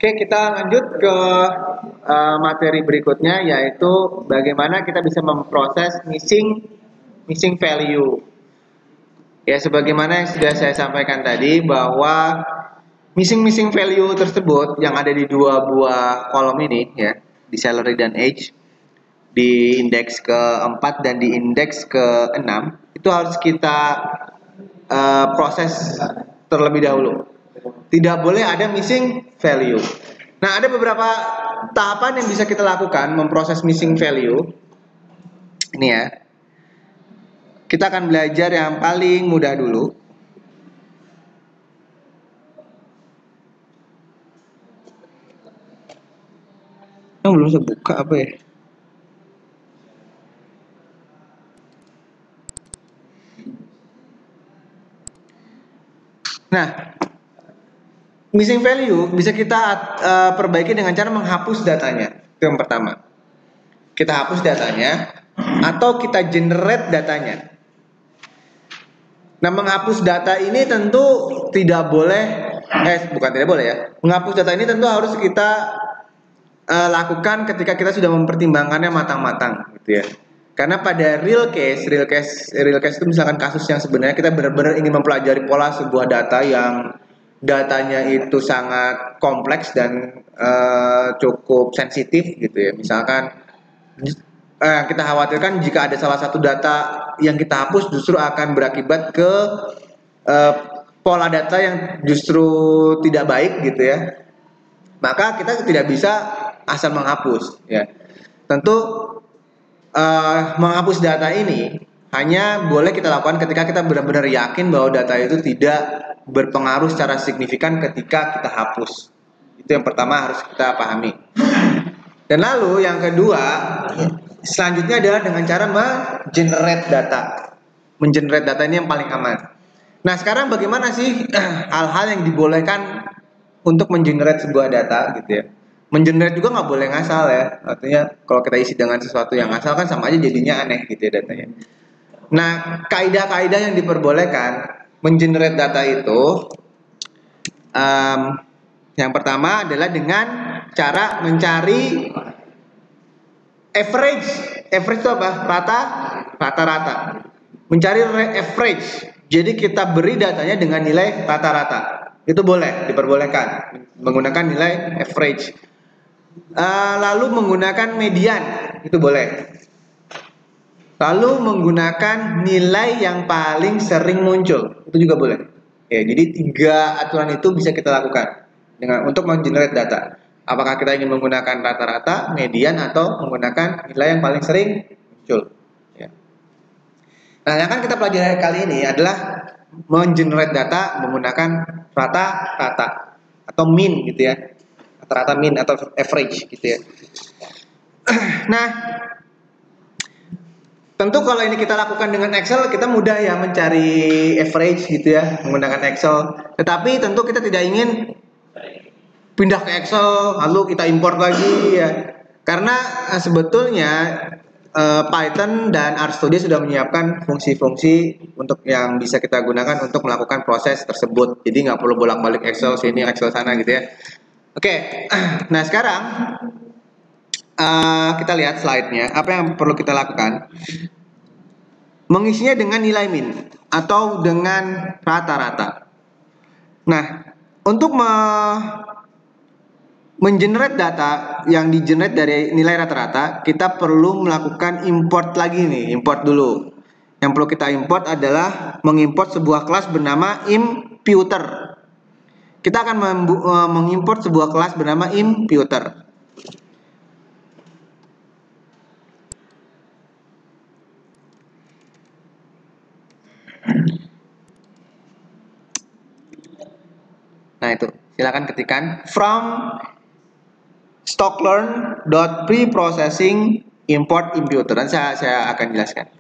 Oke, kita lanjut ke materi berikutnya, yaitu bagaimana kita bisa memproses missing value. Ya, sebagaimana yang sudah saya sampaikan tadi, bahwa missing value tersebut yang ada di dua buah kolom ini, ya, di salary dan age, di indeks ke-4 dan di indeks ke-6, itu harus kita proses terlebih dahulu. Tidak boleh ada missing value. Nah, ada beberapa tahapan yang bisa kita lakukan memproses missing value. Ini ya. Kita akan belajar yang paling mudah dulu. Yang belum saya buka apa ya? Nah, missing value bisa kita perbaiki dengan cara menghapus datanya. Itu yang pertama. Kita hapus datanya atau kita generate datanya. Nah, menghapus data ini tentu tidak boleh, bukan tidak boleh ya. Menghapus data ini tentu harus kita lakukan ketika kita sudah mempertimbangkannya matang-matang, gitu ya. Karena pada real case itu misalkan kasus yang sebenarnya kita benar-benar ingin mempelajari pola sebuah data yang datanya itu sangat kompleks dan cukup sensitif, gitu ya. Misalkan kita khawatirkan jika ada salah satu data yang kita hapus justru akan berakibat ke pola data yang justru tidak baik, gitu ya. Maka kita tidak bisa asal menghapus, ya. Tentu menghapus data ini hanya boleh kita lakukan ketika kita benar-benar yakin bahwa data itu tidak berpengaruh secara signifikan ketika kita hapus. Itu yang pertama harus kita pahami. Dan lalu yang kedua, selanjutnya adalah dengan cara mengenerate data. Mengenerate data ini yang paling aman. Nah, sekarang bagaimana sih hal-hal yang dibolehkan untuk mengenerate sebuah data, gitu ya? Mengenerate juga nggak boleh ngasal ya. Artinya kalau kita isi dengan sesuatu yang ngasal kan sama aja jadinya aneh, gitu ya, datanya. Nah, kaidah-kaidah yang diperbolehkan mengenerate data itu, yang pertama adalah dengan cara mencari average. Average itu apa? Rata-rata. Mencari average. Jadi kita beri datanya dengan nilai rata-rata. Itu boleh, diperbolehkan menggunakan nilai average. Lalu menggunakan median, itu boleh. Lalu menggunakan nilai yang paling sering muncul, itu juga boleh. Ya, jadi 3 aturan itu bisa kita lakukan untuk menggenerate data. Apakah kita ingin menggunakan rata-rata, median, atau menggunakan nilai yang paling sering muncul. Ya. Nah, yang akan kita pelajari kali ini adalah menggenerate data menggunakan rata-rata atau mean, gitu ya. Rata-rata, mean, atau average, gitu ya. Nah, tentu kalau ini kita lakukan dengan Excel, kita mudah ya mencari average, gitu ya, menggunakan Excel. Tetapi tentu kita tidak ingin pindah ke Excel lalu kita import lagi, ya. Karena sebetulnya Python dan RStudio sudah menyiapkan fungsi-fungsi untuk yang bisa kita gunakan untuk melakukan proses tersebut. Jadi nggak perlu bolak-balik Excel sini, Excel sana, gitu ya. Oke, nah sekarang kita lihat slide-nya. Apa yang perlu kita lakukan? Mengisinya dengan nilai min atau dengan rata-rata. Nah, untuk mengenerate data yang digenerate dari nilai rata-rata, kita perlu melakukan import lagi nih, import dulu. Yang perlu kita import adalah mengimport sebuah kelas bernama imputer. Kita akan mengimport sebuah kelas bernama imputer. Nah, itu silakan ketikkan from stocklearn.preprocessing import imputer. Dan saya akan jelaskan.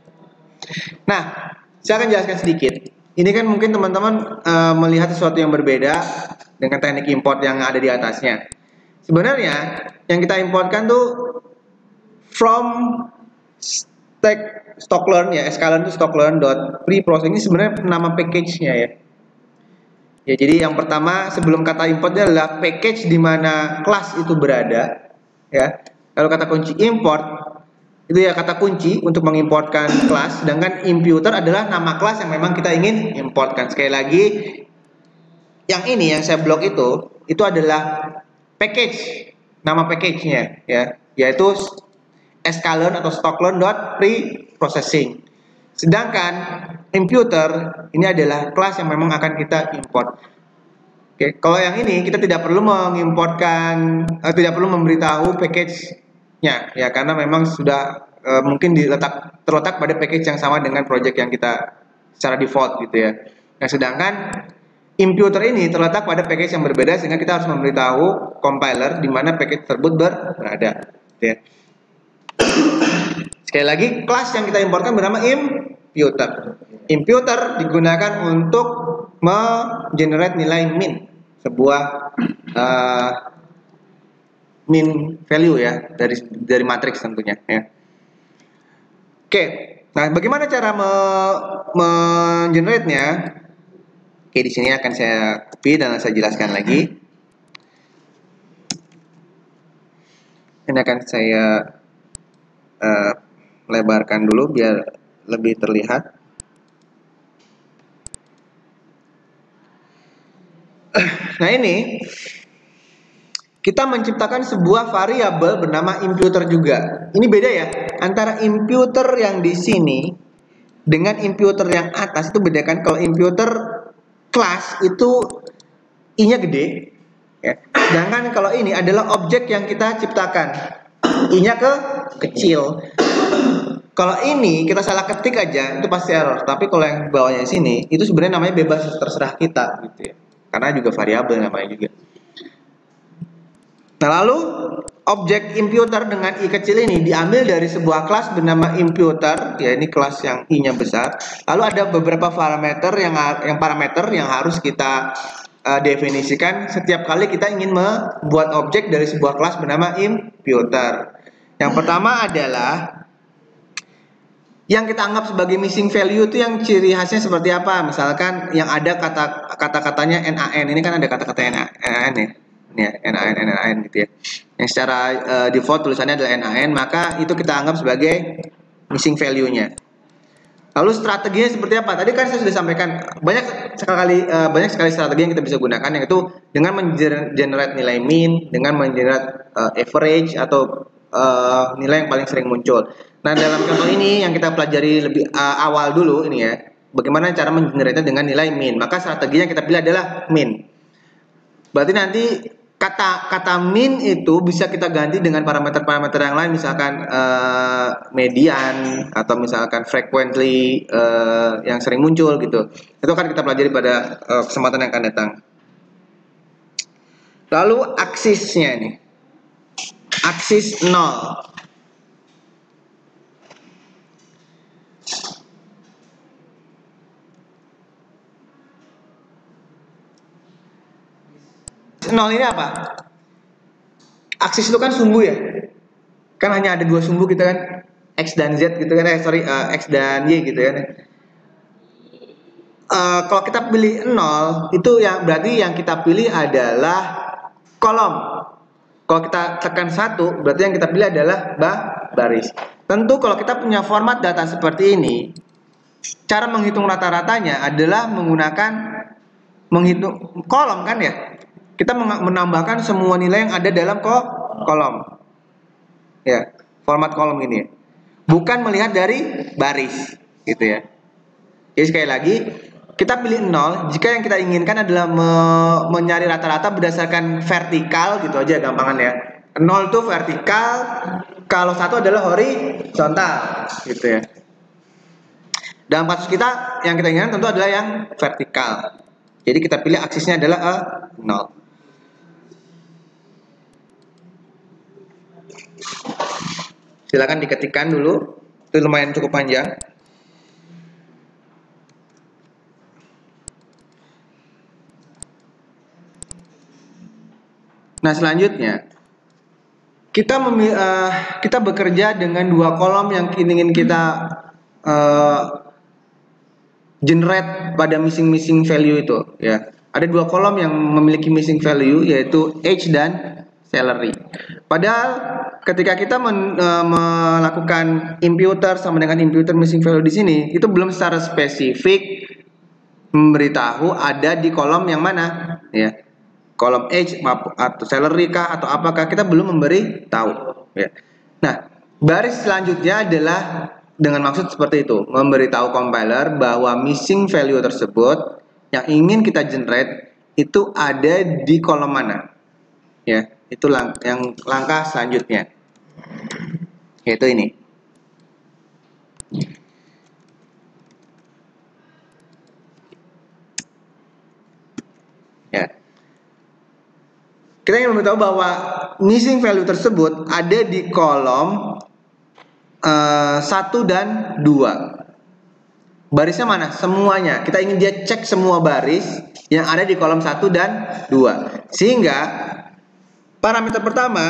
Nah, saya akan jelaskan sedikit. Ini kan mungkin teman-teman melihat sesuatu yang berbeda dengan teknik import yang ada di atasnya. Sebenarnya yang kita importkan tuh from stocklearn, ya, sklearn itu stocklearn.preprocessing, ini sebenarnya nama package-nya, ya. Ya, jadi yang pertama sebelum kata importnya adalah package di mana kelas itu berada. Ya, kalau kata kunci import itu ya kata kunci untuk mengimportkan kelas, sedangkan imputer adalah nama kelas yang memang kita ingin importkan. Sekali lagi, yang ini yang saya blok itu adalah package, nama package-nya ya, yaitu sklearn atau stocklearn.preprocessing. Sedangkan imputer ini adalah kelas yang memang akan kita import. Oke, kalau yang ini kita tidak perlu mengimportkan, tidak perlu memberitahu package-nya ya, karena memang sudah mungkin terletak pada package yang sama dengan project yang kita secara default gitu ya. Nah, sedangkan imputer ini terletak pada package yang berbeda, sehingga kita harus memberitahu compiler di mana package tersebut berada. Gitu ya. Sekali lagi, kelas yang kita importkan bernama imputer. Imputer digunakan untuk mengenerate nilai min, sebuah min value ya dari matriks tentunya ya. Oke, nah bagaimana cara mengenerate-nya? Oke, di sini akan saya copy dan saya jelaskan lagi. Ini akan saya lebarkan dulu biar lebih terlihat. Nah, ini kita menciptakan sebuah variabel bernama imputer juga. Ini beda ya, antara imputer yang di sini dengan imputer yang atas itu beda kan. Kalau imputer kelas itu i-nya gede ya. Sedangkan kalau ini adalah objek yang kita ciptakan, i-nya kecil. Kalau ini kita salah ketik aja itu pasti error. Tapi kalau yang bawahnya sini itu sebenarnya namanya bebas, terserah kita gitu ya. Karena juga variabel namanya juga. Nah, lalu objek imputer dengan i kecil ini diambil dari sebuah kelas bernama imputer, ya ini kelas yang i-nya besar. Lalu ada beberapa parameter yang harus kita definisikan setiap kali kita ingin membuat objek dari sebuah kelas bernama imputer. Yang pertama adalah yang kita anggap sebagai missing value itu yang ciri khasnya seperti apa? Misalkan yang ada kata-katanya NaN, ini kan ada kata-kata NaN ya. Ini ya, NaN gitu ya. Yang secara default tulisannya adalah NaN, maka itu kita anggap sebagai missing value-nya. Lalu strateginya seperti apa? Tadi kan saya sudah sampaikan banyak sekali strategi yang kita bisa gunakan, yaitu dengan mengenerate nilai min, dengan mengenerate average atau nilai yang paling sering muncul. Nah, dalam contoh ini yang kita pelajari lebih awal dulu ini ya, bagaimana cara mengenerate dengan nilai min. Maka strateginya yang kita pilih adalah min. Berarti nanti kata min itu bisa kita ganti dengan parameter-parameter yang lain, misalkan median atau misalkan frequently yang sering muncul gitu. Itu akan kita pelajari pada kesempatan yang akan datang. Lalu aksisnya ini, aksis 0. Nol ini apa? Aksis itu kan sumbu ya. Kan hanya ada dua sumbu gitu kan, X dan Z gitu kan, X dan Y gitu kan. Kalau kita pilih 0 itu yang berarti yang kita pilih adalah kolom. Kalau kita tekan 1 berarti yang kita pilih adalah baris. Tentu kalau kita punya format data seperti ini, cara menghitung rata-ratanya adalah menghitung kolom kan ya. Kita menambahkan semua nilai yang ada dalam kolom. Ya, format kolom ini. Bukan melihat dari baris, gitu ya. Jadi sekali lagi, kita pilih 0 jika yang kita inginkan adalah mencari rata-rata berdasarkan vertikal, gitu aja gampangan ya. 0 itu vertikal, kalau 1 adalah horizontal, gitu ya. Dalam kasus kita, yang kita inginkan tentu adalah yang vertikal. Jadi kita pilih aksisnya adalah 0. Silakan diketikkan dulu, itu lumayan cukup panjang. Nah, selanjutnya kita bekerja dengan dua kolom yang ingin kita generate pada missing value itu ya. Ada dua kolom yang memiliki missing value, yaitu age dan salary. Padahal ketika kita melakukan imputer sama dengan imputer missing value di sini, itu belum secara spesifik memberitahu ada di kolom yang mana, ya, kolom age atau salary kah atau apakah, kita belum memberi tahu, ya. Nah, baris selanjutnya adalah dengan maksud seperti itu, memberitahu compiler bahwa missing value tersebut yang ingin kita generate itu ada di kolom mana, ya. Itu yang langkah selanjutnya, yaitu ini. Ya. Kita ingin memberitahu bahwa missing value tersebut ada di kolom 1 dan 2. Barisnya mana? Semuanya. Kita ingin dia cek semua baris yang ada di kolom 1 dan 2. Sehingga parameter pertama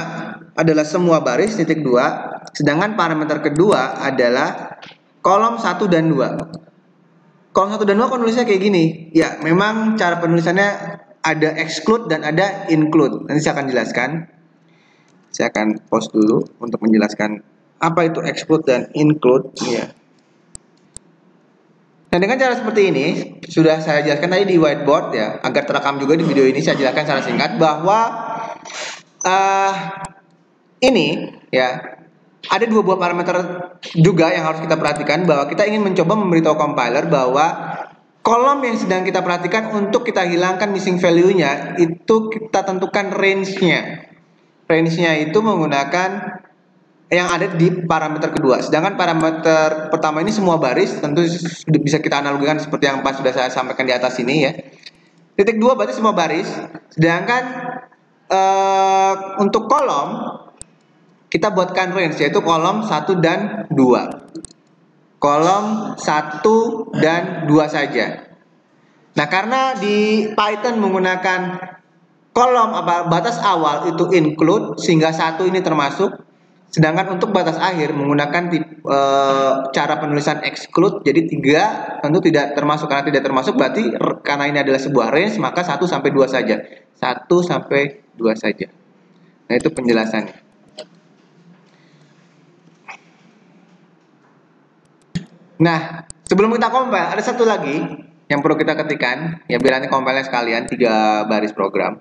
adalah semua baris titik 2, sedangkan parameter kedua adalah kolom 1 dan 2. Kolom 1 dan 2 kalau nulisnya kayak gini. Ya, memang cara penulisannya ada exclude dan ada include. Nanti saya akan jelaskan. Saya akan pause dulu untuk menjelaskan apa itu exclude dan include, ya. Nah, dengan cara seperti ini sudah saya jelaskan tadi di whiteboard, ya, agar terekam juga di video ini. Saya jelaskan secara singkat bahwa ini, ya, ada dua buah parameter juga yang harus kita perhatikan, bahwa kita ingin mencoba memberitahu compiler bahwa kolom yang sedang kita perhatikan untuk kita hilangkan missing value-nya itu kita tentukan range-nya. Range-nya itu menggunakan yang ada di parameter kedua. Sedangkan parameter pertama ini semua baris, tentu bisa kita analogikan seperti yang pas sudah saya sampaikan di atas ini, ya. Titik 2 berarti semua baris. Sedangkan untuk kolom kita buatkan range, yaitu kolom 1 dan 2. Kolom 1 dan 2 saja. Nah, karena di Python menggunakan kolom batas awal itu include, sehingga 1 ini termasuk. Sedangkan untuk batas akhir menggunakan cara penulisan exclude, jadi 3 tentu tidak termasuk. Karena tidak termasuk berarti karena ini adalah sebuah range, maka 1 sampai 2 saja. 1 sampai 2 saja. Nah, itu penjelasannya. Nah, sebelum kita compile, ada satu lagi yang perlu kita ketikkan, ya, biar nanti compile-nya sekalian 3 baris program.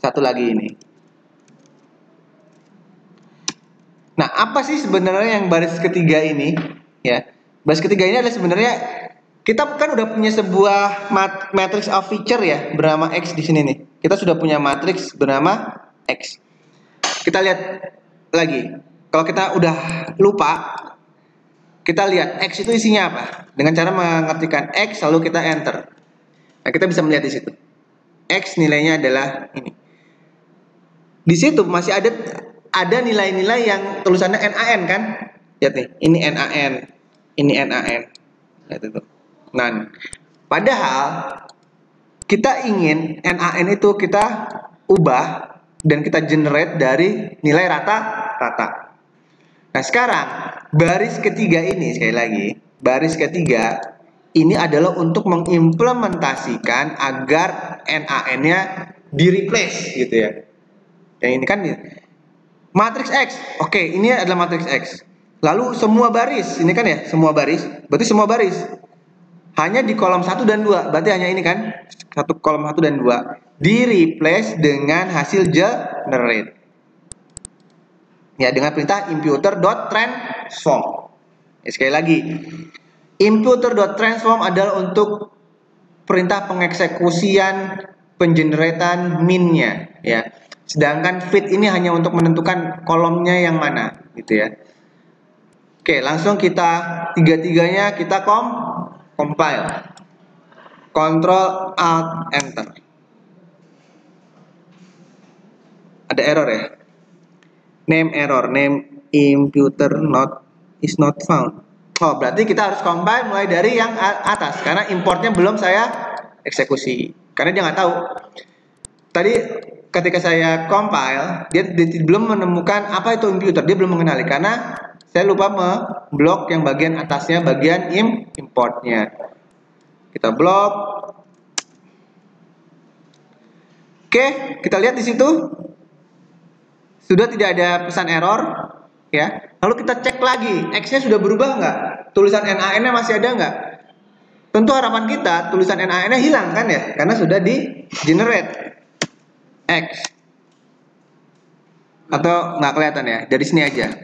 Satu lagi ini. Nah, apa sih sebenarnya yang baris ketiga ini? Ya, baris ketiga ini adalah sebenarnya kita kan udah punya sebuah matrix of feature, ya, bernama X di sini nih. Kita sudah punya matriks bernama X. Kita lihat lagi. Kalau kita udah lupa, kita lihat X itu isinya apa. Dengan cara mengetikkan X lalu kita enter. Nah, kita bisa melihat di situ. X nilainya adalah ini. Di situ masih ada nilai-nilai yang tulisannya NaN kan? Lihat nih, ini NaN, ini NaN. Lihat itu. Nah, padahal kita ingin NaN itu kita ubah dan kita generate dari nilai rata-rata. Nah, sekarang baris ketiga ini, sekali lagi, baris ketiga ini adalah untuk mengimplementasikan agar NaN-nya di-replace, gitu ya. Yang ini kan matriks X. Oke, ini adalah matriks X. Lalu semua baris, ini kan ya, semua baris. Berarti semua baris hanya di kolom 1 dan 2. Berarti hanya ini kan, satu kolom 1 dan 2 di-replace dengan hasil generate. Ya, dengan perintah imputer.transform. Ya, sekali lagi, imputer.transform adalah untuk perintah pengeksekusian pengeneratan min-nya, ya. Sedangkan fit ini hanya untuk menentukan kolomnya yang mana, gitu ya. Oke, langsung kita tiga-tiganya kita compile. Ctrl Alt Enter. Ada error, ya. Name error, name imputer is not found. Oh, berarti kita harus compile mulai dari yang atas karena importnya belum saya eksekusi. Karena dia nggak tahu. Tadi ketika saya compile, dia belum menemukan apa itu imputer, dia belum mengenali karena saya lupa memblok yang bagian atasnya, bagian importnya. Kita blok. Oke, kita lihat di situ sudah tidak ada pesan error, ya. Lalu kita cek lagi, X-nya sudah berubah nggak? Tulisan NaN-nya masih ada nggak? Tentu harapan kita tulisan NaN-nya hilang kan ya, karena sudah di generate X. Atau nggak kelihatan ya? Dari sini aja.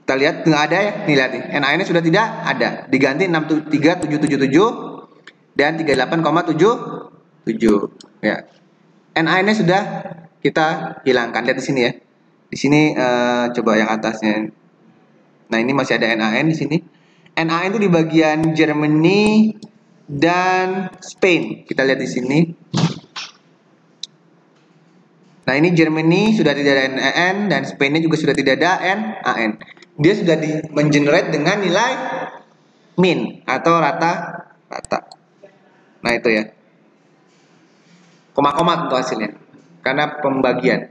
Kita lihat nggak ada ya, nih lihat nih, NaN-nya sudah tidak ada, diganti 63777 dan 38,77 ya. NaN-nya sudah kita hilangkan, lihat di sini ya. Di sini coba yang atasnya. Nah, ini masih ada NaN di sini. NaN itu di bagian Germany dan Spain. Kita lihat di sini. Nah, ini Germany sudah tidak ada NaN dan Spainnya juga sudah tidak ada NaN. Dia sudah mengenerate dengan nilai min atau rata-rata. Nah, itu ya. Koma-koma tentu hasilnya. Karena pembagian.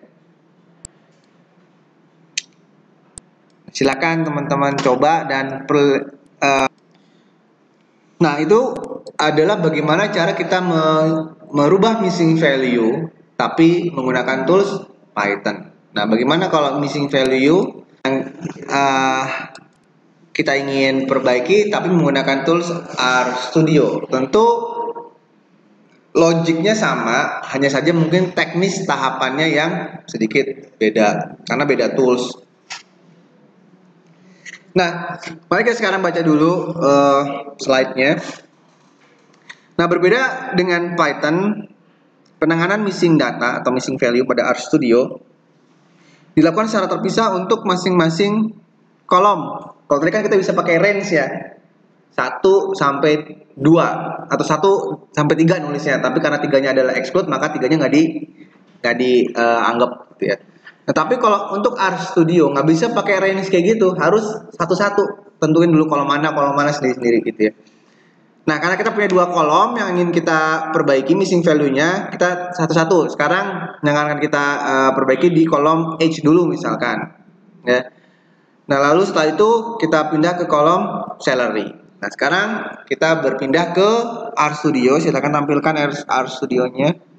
Silakan teman-teman coba dan nah, itu adalah bagaimana cara kita merubah missing value tapi menggunakan tools Python. Nah, bagaimana kalau missing value yang kita ingin perbaiki tapi menggunakan tools RStudio? Tentu logiknya sama, hanya saja mungkin teknis tahapannya yang sedikit beda karena beda tools. Nah, mari kita sekarang baca dulu slide-nya. Nah, berbeda dengan Python, penanganan missing data atau missing value pada RStudio dilakukan secara terpisah untuk masing-masing kolom. Kalau tadi kan kita bisa pakai range ya, 1 sampai 2 atau 1 sampai 3 nulisnya, tapi karena 3-nya adalah exclude maka 3-nya nggak dianggap gitu ya. Nah, tapi kalau untuk RStudio nggak bisa pakai range kayak gitu, harus satu-satu tentuin dulu kolom mana sendiri-sendiri gitu ya. Nah, karena kita punya 2 kolom yang ingin kita perbaiki missing value-nya, kita satu-satu. Sekarang yang akan kita perbaiki di kolom H dulu misalkan ya. Nah, lalu setelah itu kita pindah ke kolom salary. Nah, sekarang kita berpindah ke RStudio. Silakan tampilkan RStudio-nya.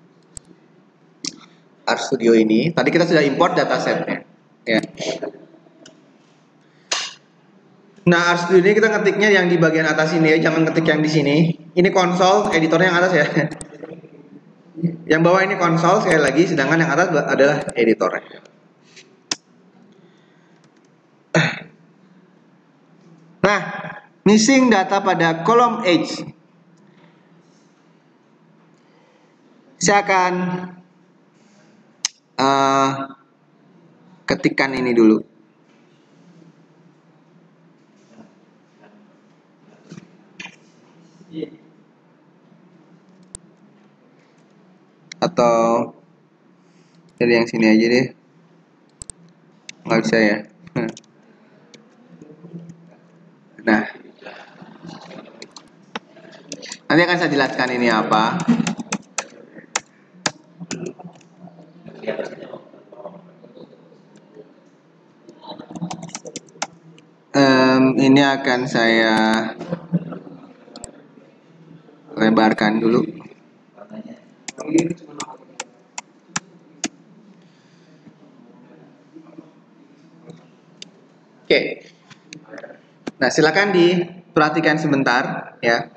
RStudio ini, tadi kita sudah import datasetnya ya. Nah, RStudio ini kita ngetiknya yang di bagian atas ini ya, jangan ngetik yang di sini. Ini konsol, editornya yang atas ya. Yang bawah ini konsol sekali lagi, sedangkan yang atas adalah editornya. Nah, missing data pada kolom H. Saya akan ketikkan ini dulu. Atau dari yang sini aja deh. Nggak bisa ya. Nah, nanti akan saya jelaskan ini apa. Ini akan saya lebarkan dulu. Oke. Nah, silakan diperhatikan sebentar ya.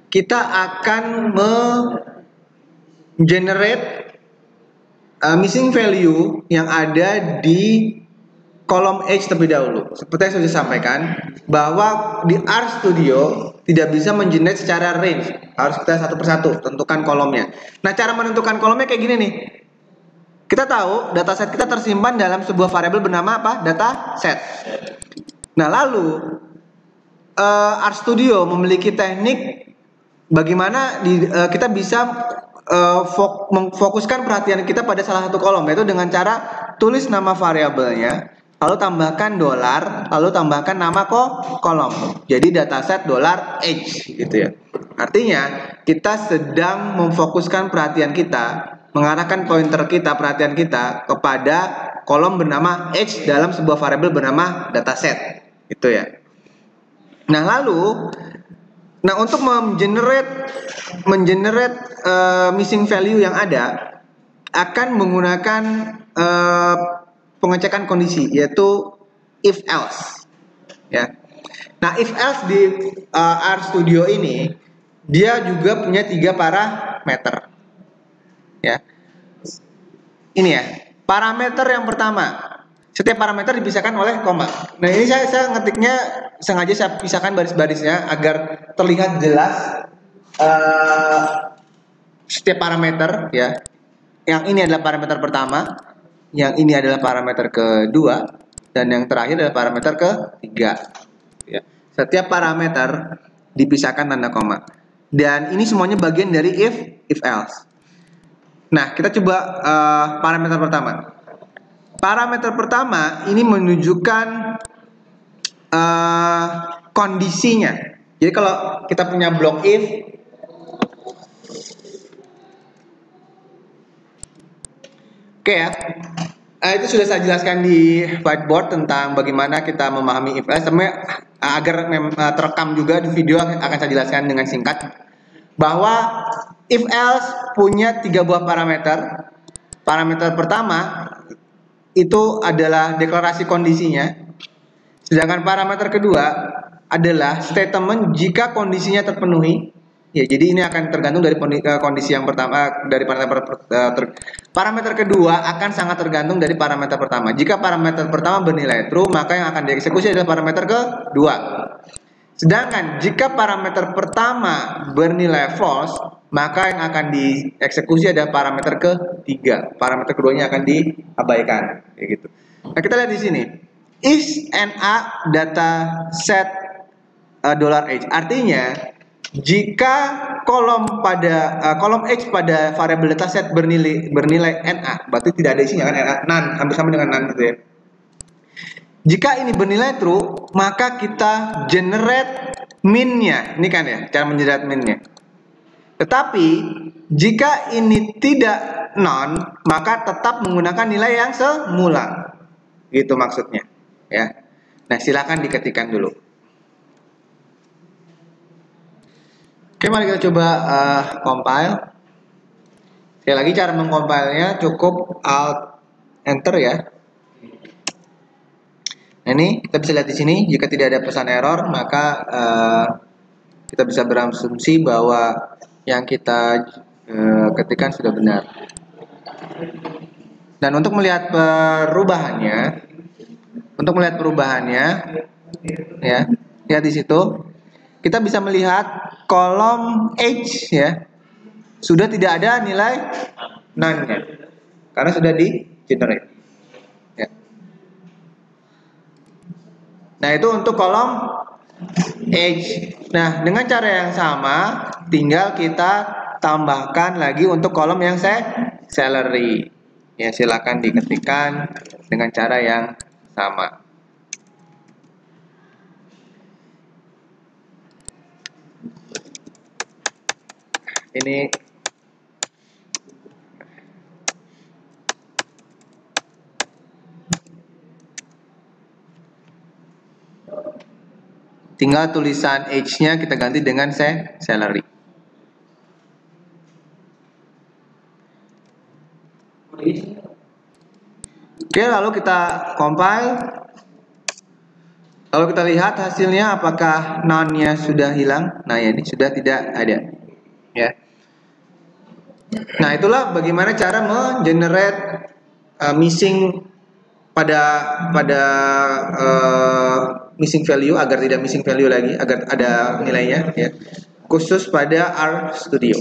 Kita akan generate missing value yang ada di kolom H terlebih dahulu. Seperti yang sudah sampaikan bahwa di RStudio tidak bisa mengenerate secara range, harus kita satu persatu tentukan kolomnya. Nah, cara menentukan kolomnya kayak gini nih. Kita tahu dataset kita tersimpan dalam sebuah variabel bernama apa? Dataset. Nah, lalu RStudio memiliki teknik bagaimana kita bisa memfokuskan perhatian kita pada salah satu kolom, yaitu dengan cara tulis nama variabelnya, lalu tambahkan $, lalu tambahkan nama kolom. Jadi dataset $H gitu ya. Artinya kita sedang memfokuskan perhatian kita, mengarahkan pointer kita, perhatian kita kepada kolom bernama H dalam sebuah variabel bernama dataset. Itu ya. Nah, lalu untuk mengenerate missing value yang ada akan menggunakan pengecekan kondisi, yaitu if else, ya. Nah, if else di RStudio ini dia juga punya 3 parameter, ya. Ini ya, parameter yang pertama, setiap parameter dipisahkan oleh koma. Nah, ini saya ngetiknya sengaja saya pisahkan baris-barisnya agar terlihat jelas setiap parameter, ya. Yang ini adalah parameter pertama, yang ini adalah parameter kedua, dan yang terakhir adalah parameter ketiga. Ya. Setiap parameter dipisahkan tanda koma. Dan ini semuanya bagian dari if else. Nah, kita coba parameter pertama. Parameter pertama ini menunjukkan kondisinya. Jadi kalau kita punya blok if, oke ya, itu sudah saya jelaskan di whiteboard tentang bagaimana kita memahami if else. Agar terekam juga di video akan saya jelaskan dengan singkat bahwa if else punya 3 buah parameter. Parameter pertama itu adalah deklarasi kondisinya, sedangkan parameter kedua adalah statement jika kondisinya terpenuhi. Ya, jadi ini akan tergantung dari kondisi yang pertama, dari parameter kedua akan sangat tergantung dari parameter pertama. Jika parameter pertama bernilai true, maka yang akan dieksekusi adalah parameter kedua. Sedangkan jika parameter pertama bernilai false, maka yang akan dieksekusi adalah parameter ketiga. Parameter keduanya akan diabaikan, kayak gitu. Nah, kita lihat di sini. Is NA data set $H. Artinya jika kolom H pada variabel dataset bernilai NA, berarti tidak ada isinya kan, NA, none, hampir sama dengan none gitu ya. Jika ini bernilai true, maka kita generate min-nya. Ini kan ya, cara mengenerate min-nya. Tetapi jika ini tidak none, maka tetap menggunakan nilai yang semula. Gitu maksudnya, ya. Nah, silakan diketikkan dulu. Oke, mari kita coba compile. Sekali lagi cara mengcompilenya cukup Alt Enter ya. Nah, ini kita bisa lihat di sini, jika tidak ada pesan error, maka kita bisa berasumsi bahwa yang kita ketikkan sudah benar. Dan untuk melihat perubahannya, ya, lihat di situ. Kita bisa melihat kolom H ya sudah tidak ada nilai none-nya karena sudah di generate. Ya. Nah, itu untuk kolom H. Nah, dengan cara yang sama, tinggal kita tambahkan lagi untuk kolom yang salary. Ya, silakan diketikkan dengan cara yang sama. Ini tinggal tulisan H-nya kita ganti dengan salary. Oke, lalu kita compile. Lalu kita lihat hasilnya apakah none-nya sudah hilang. Nah, ya, ini sudah tidak ada. Ya. Nah, itulah bagaimana cara mengenerate missing pada missing value agar tidak missing value lagi, agar ada nilainya ya. Khusus pada RStudio.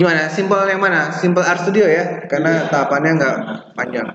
Gimana? Simple yang mana? Simple RStudio ya, karena tahapannya nggak panjang.